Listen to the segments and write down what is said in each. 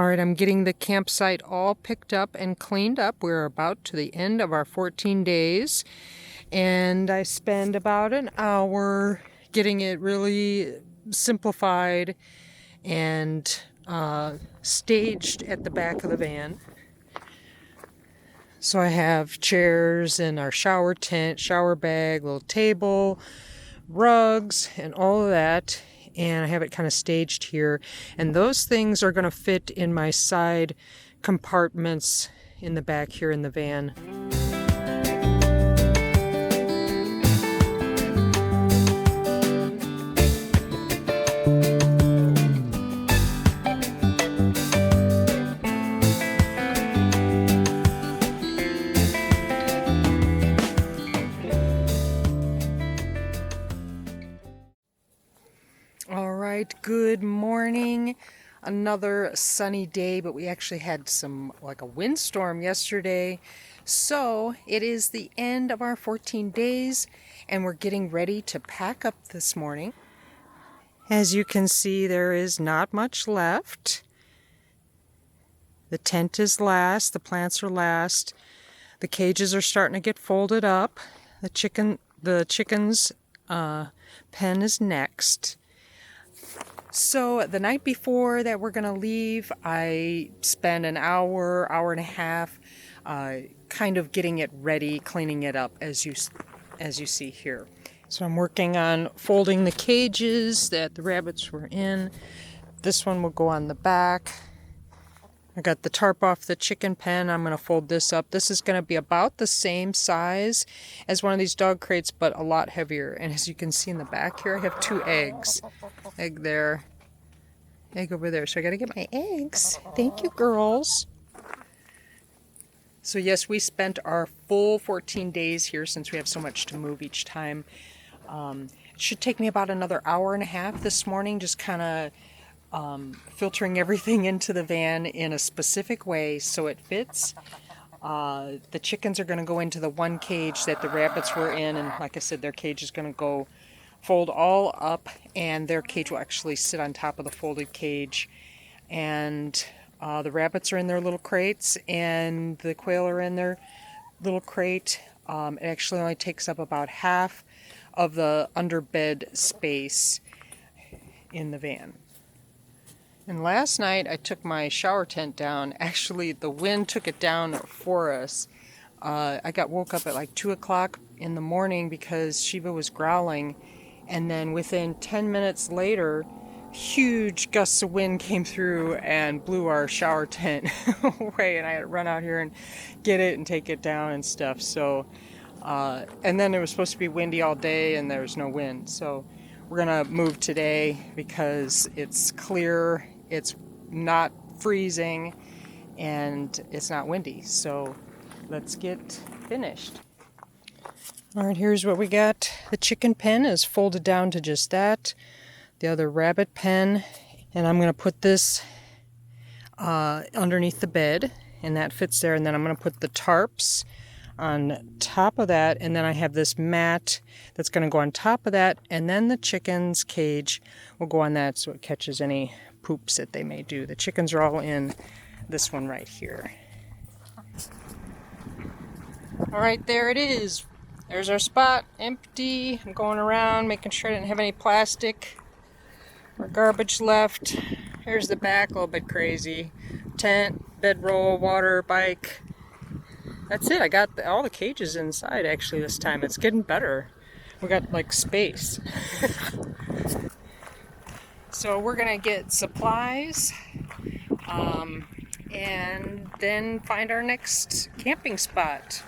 right, I'm getting the campsite all picked up and cleaned up. We're about to the end of our 14 days. And I spend about an hour getting it really simplified and staged at the back of the van. So I have chairs and our shower tent, shower bag, little table, rugs, and all of that. And I have it kind of staged here. And those things are going to fit in my side compartments in the back here in the van. Good morning. Another sunny day, but we actually had a windstorm yesterday. So it is the end of our 14 days and we're getting ready to pack up this morning. As you can see, there is not much left. The tent is last, the plants are last. The cages are starting to get folded up. The chicken's pen is next. So the night before that we're going to leave, I spend an hour and a half kind of getting it ready, cleaning it up as you see here. So I'm working on folding the cages that the rabbits were in. This one will go on the back. I got the tarp off the chicken pen. I'm going to fold this up. This is going to be about the same size as one of these dog crates, but a lot heavier. And as you can see in the back here, I have 2 eggs. Egg there, egg over there. So I got to get my eggs. Thank you, girls. So yes, we spent our full 14 days here since we have so much to move each time. It should take me about another hour and a half this morning, just kind of filtering everything into the van in a specific way so it fits. The chickens are going to go into the one cage that the rabbits were in, and like I said, their cage is going to go fold all up, and their cage will actually sit on top of the folded cage. And the rabbits are in their little crates, and the quail are in their little crate. It actually only takes up about half of the underbed space in the van. And last night I took my shower tent down. Actually, the wind took it down for us. I got woke up at like 2 o'clock in the morning because Shiva was growling. And then within 10 minutes later, huge gusts of wind came through and blew our shower tent away. And I had to run out here and get it and take it down and stuff. So, and then it was supposed to be windy all day and there was no wind. So we're going to move today because it's clear. It's not freezing and it's not windy. So let's get finished. All right, here's what we got. The chicken pen is folded down to just that. The other rabbit pen. And I'm going to put this underneath the bed, and that fits there. And then I'm going to put the tarps on top of that. And then I have this mat that's going to go on top of that. And then the chicken's cage will go on that so it catches any poops that they may do. The chickens are all in this one right here. All right, there it is. There's our spot, empty. I'm going around making sure I didn't have any plastic or garbage left. Here's the back, a little bit crazy. Tent, bedroll, water, bike. That's it. I got all the cages inside actually this time. It's getting better. We got like space. So we're gonna get supplies and then find our next camping spot.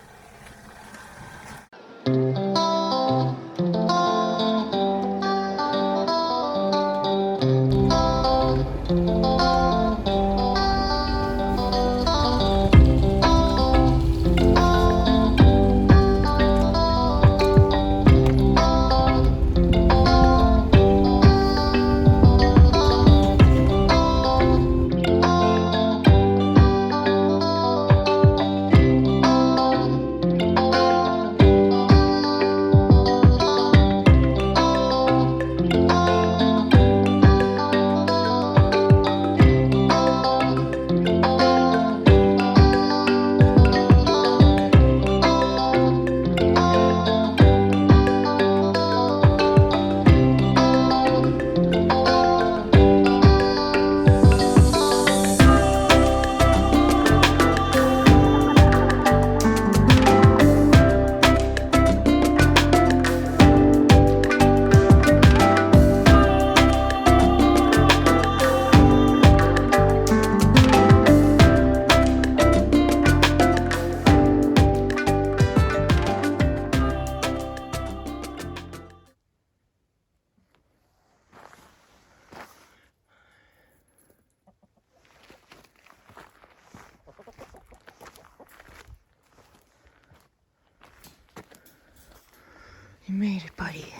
You made it, buddy.